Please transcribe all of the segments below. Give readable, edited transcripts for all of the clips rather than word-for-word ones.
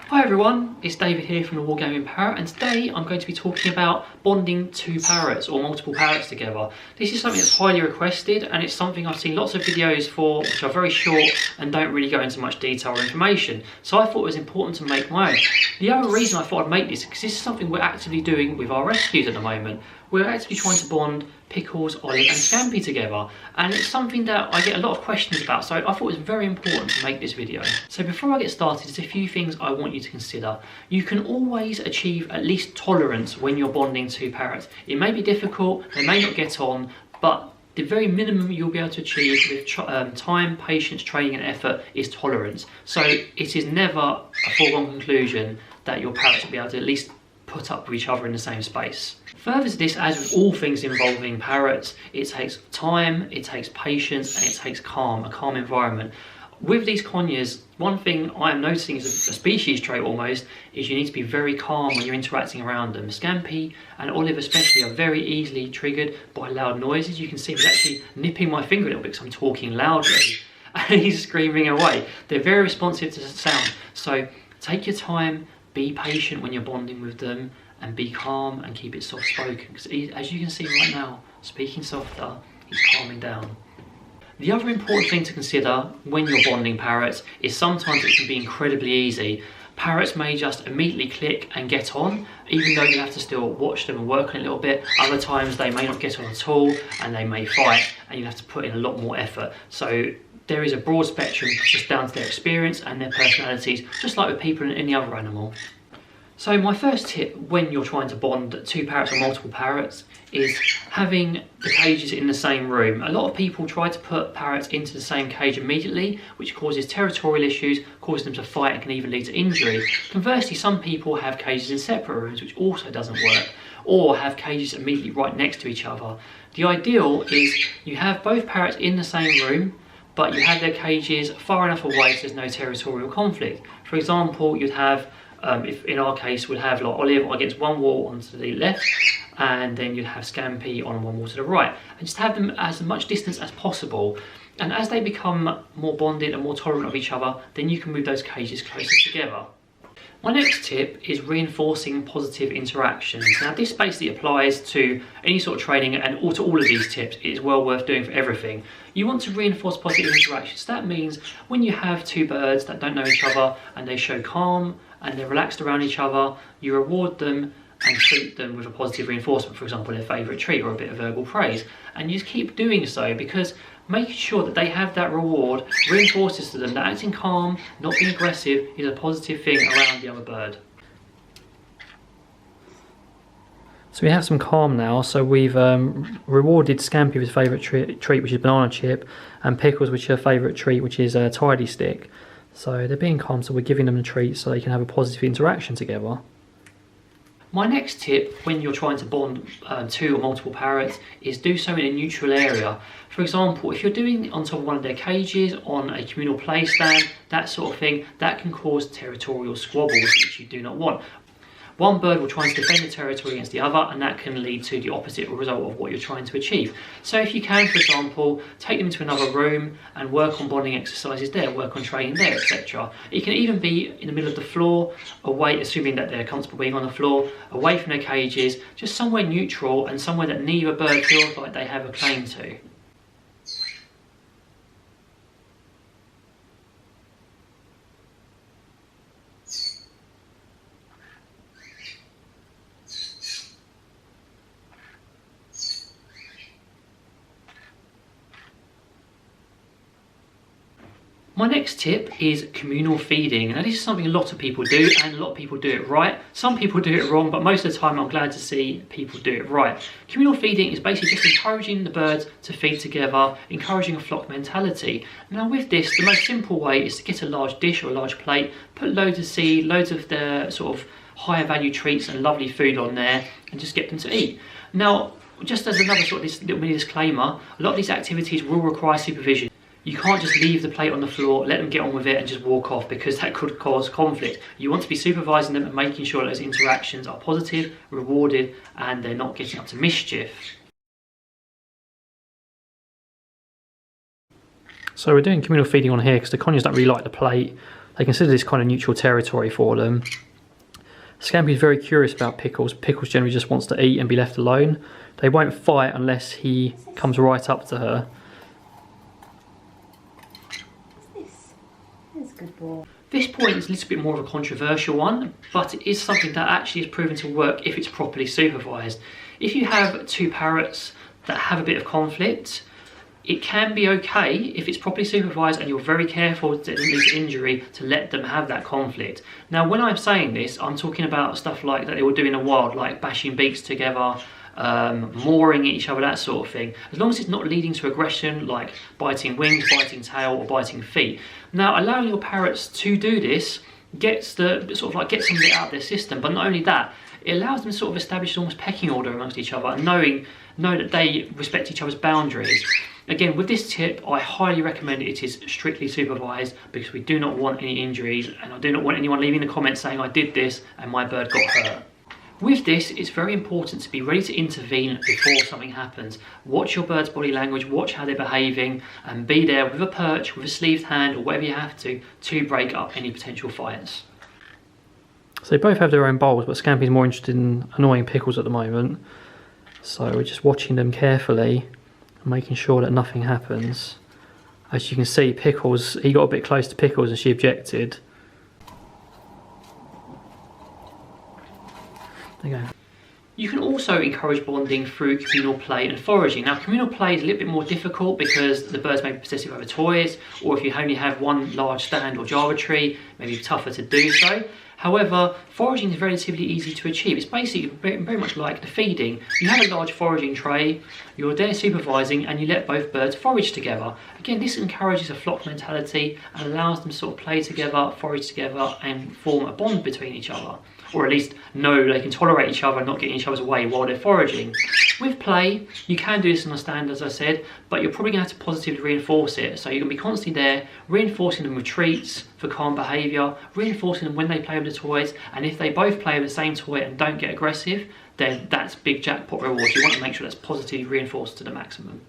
Hi everyone, it's David here from the Wargaming Parrot, and today I'm going to be talking about bonding two parrots or multiple parrots together. This is something that's highly requested, and it's something I've seen lots of videos for which are very short and don't really go into much detail or information. So I thought it was important to make my own. The other reason I thought I'd make this is because this is something we're actively doing with our rescues at the moment. We're actively trying to bond Pickles, Olive and Scampi together, and it's something that I get a lot of questions about, so I thought it was very important to make this video. So before I get started, there's a few things I want you to consider. You can always achieve at least tolerance when you're bonding two parrots. It may be difficult, they may not get on, but the very minimum you'll be able to achieve with time, patience, training and effort is tolerance. So it is never a foregone conclusion that your parrots will be able to at least put up with each other in the same space. Further to this, as with all things involving parrots, it takes time, it takes patience, and it takes a calm environment. With these conures, one thing I am noticing is a species trait almost, is you need to be very calm when you're interacting around them. Scampi and Olive especially are very easily triggered by loud noises. You can see he's actually nipping my finger a little bit because I'm talking loudly, and he's screaming away. They're very responsive to the sound, so take your time, be patient when you're bonding with them, and be calm and keep it soft spoken, because as you can see right now, speaking softer, he's calming down. The other important thing to consider when you're bonding parrots is sometimes it can be incredibly easy. Parrots may just immediately click and get on, even though you have to still watch them and work on it a little bit. Other times they may not get on at all and they may fight, and you have to put in a lot more effort. So there is a broad spectrum just down to their experience and their personalities, just like with people and any other animal. So my first tip when you're trying to bond two parrots or multiple parrots is having the cages in the same room. A lot of people try to put parrots into the same cage immediately, which causes territorial issues, causes them to fight and can even lead to injury. Conversely, some people have cages in separate rooms, which also doesn't work, or have cages immediately right next to each other. The ideal is you have both parrots in the same room, but you have their cages far enough away so there's no territorial conflict. For example, you'd have if in our case we'd have like Olive against one wall onto the left, and then you'd have Scampi on one wall to the right, and just have them as much distance as possible. And as they become more bonded and more tolerant of each other, then you can move those cages closer together. My next tip is reinforcing positive interactions. Now this basically applies to any sort of training and to all of these tips. It is well worth doing for everything. You want to reinforce positive interactions. That means when you have two birds that don't know each other and they show calm and they're relaxed around each other, you reward them and treat them with a positive reinforcement, for example their favourite treat or a bit of verbal praise. And you just keep doing so, because making sure that they have that reward reinforces to them that acting calm, not being aggressive, is a positive thing around the other bird. So we have some calm now, so we've rewarded Scampi with his favourite treat, which is banana chip, and Pickles, which is her favourite treat, which is a tidy stick. So they're being calm, so we're giving them a treat so they can have a positive interaction together. My next tip when you're trying to bond two or multiple parrots is do so in a neutral area. For example, if you're doing it on top of one of their cages, on a communal play stand, that sort of thing, that can cause territorial squabbles which you do not want. One bird will try and defend the territory against the other, and that can lead to the opposite result of what you're trying to achieve. So if you can, for example, take them into another room and work on bonding exercises there, work on training there, etc. It can even be in the middle of the floor, away, assuming that they're comfortable being on the floor, away from their cages, just somewhere neutral and somewhere that neither bird feels like they have a claim to. My next tip is communal feeding. Now this is something a lot of people do, and a lot of people do it right. Some people do it wrong, but most of the time I'm glad to see people do it right. Communal feeding is basically just encouraging the birds to feed together, encouraging a flock mentality. Now with this, the most simple way is to get a large dish or a large plate, put loads of seed, loads of the sort of higher value treats and lovely food on there, and just get them to eat. Now, just as another sort of this little mini disclaimer, a lot of these activities will require supervision. You can't just leave the plate on the floor, let them get on with it and just walk off, because that could cause conflict. You want to be supervising them and making sure those interactions are positive, rewarded, and they're not getting up to mischief. So we're doing communal feeding on here because the conures don't really like the plate. They consider this kind of neutral territory for them. Scampi is very curious about Pickles. Pickles generally just wants to eat and be left alone. They won't fight unless he comes right up to her. What's this? That's a good boy. This point is a little bit more of a controversial one, but it is something that actually is proven to work if it's properly supervised. If you have two parrots that have a bit of conflict, it can be okay if it's properly supervised and you're very careful to lead to injury to let them have that conflict. Now, when I'm saying this, I'm talking about stuff like that they will do in the wild, like bashing beaks together, mooring at each other, that sort of thing. As long as it's not leading to aggression, like biting wings, biting tail, or biting feet. Now, allowing your parrots to do this gets gets some of it out of their system, but not only that, it allows them to sort of establish almost pecking order amongst each other and know that they respect each other's boundaries. Again, with this tip, I highly recommend it is strictly supervised because we do not want any injuries, and I do not want anyone leaving the comments saying I did this and my bird got hurt. With this, it's very important to be ready to intervene before something happens. Watch your bird's body language, watch how they're behaving, and be there with a perch, with a sleeved hand, or whatever you have to break up any potential fights. So they both have their own bowls, but Scampi's more interested in annoying Pickles at the moment. So we're just watching them carefully and making sure that nothing happens. As you can see, Pickles, he got a bit close to Pickles and she objected. There you go. You can also encourage bonding through communal play and foraging. Now, communal play is a little bit more difficult because the birds may be possessive over toys, or if you only have one large stand or Java tree, maybe tougher to do so. However, foraging is relatively easy to achieve. It's basically very much like the feeding. You have a large foraging tray, you're there supervising, and you let both birds forage together. Again, this encourages a flock mentality and allows them to sort of play together, forage together, and form a bond between each other. Or at least know they can tolerate each other and not get in each other's way while they're foraging. With play, you can do this on a stand, as I said, but you're probably going to have to positively reinforce it. So you're going to be constantly there, reinforcing them with treats for calm behaviour, reinforcing them when they play with the toys, and if they both play with the same toy and don't get aggressive, then that's big jackpot rewards. You want to make sure that's positively reinforced to the maximum.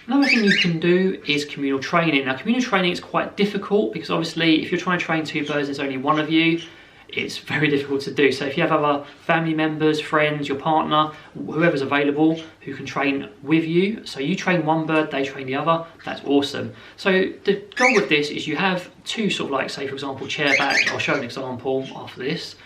Another thing you can do is communal training. Now, communal training is quite difficult because obviously if you're trying to train two birds and there's only one of you, it's very difficult to do. So if you have other family members, friends, your partner, whoever's available who can train with you, so you train one bird, they train the other, that's awesome. So the goal with this is you have two sort of like, say for example, chair backs. I'll show an example after this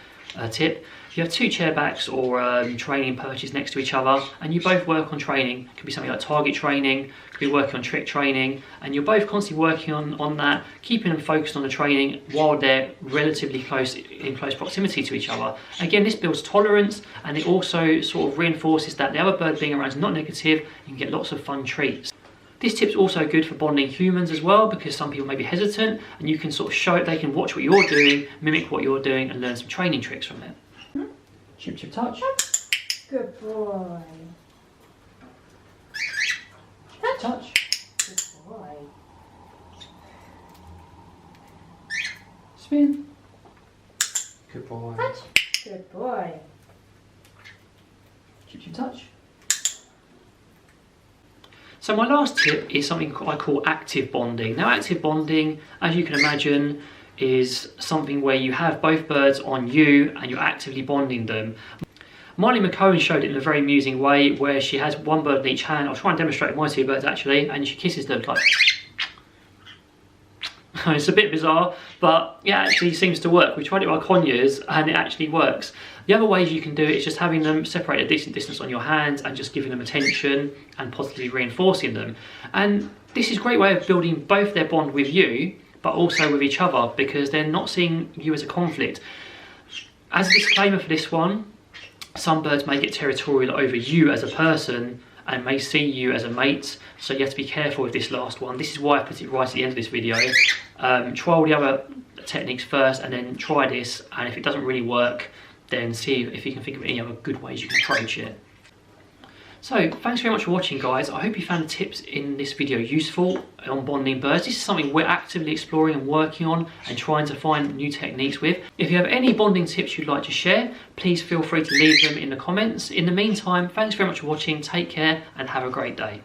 tip. You have two chair backs or training perches next to each other, and you both work on training. It could be something like target training, could be working on trick training, and you're both constantly working on that, keeping them focused on the training while they're relatively in close proximity to each other. Again, this builds tolerance, and it also sort of reinforces that the other bird being around is not negative. You can get lots of fun treats. This tip's also good for bonding humans as well, because some people may be hesitant, and you can sort of show it, they can watch what you're doing, mimic what you're doing, and learn some training tricks from it. Chip, chip, touch. Good boy. Touch. Good boy. Spin. Good boy. Touch. Good boy. Chip, chip, touch. So my last tip is something I call active bonding. Now, active bonding, as you can imagine, is something where you have both birds on you and you're actively bonding them. Marley McCone showed it in a very amusing way where she has one bird in each hand. I'll try and demonstrate with my two birds actually, and she kisses them like it's a bit bizarre, but it actually seems to work. We tried it with our conures and it actually works. The other ways you can do it is just having them separate a decent distance on your hands and just giving them attention and positively reinforcing them. And this is a great way of building both their bond with you but also with each other, because they're not seeing you as a conflict. As a disclaimer for this one, some birds may get territorial over you as a person and may see you as a mate, so you have to be careful with this last one. This is why I put it right at the end of this video. Try all the other techniques first and then try this, and if it doesn't really work, then see if you can think of any other good ways you can approach it. So thanks very much for watching, guys. I hope you found the tips in this video useful on bonding birds. This is something we're actively exploring and working on and trying to find new techniques with. If you have any bonding tips you'd like to share, please feel free to leave them in the comments. In the meantime, thanks very much for watching, take care and have a great day.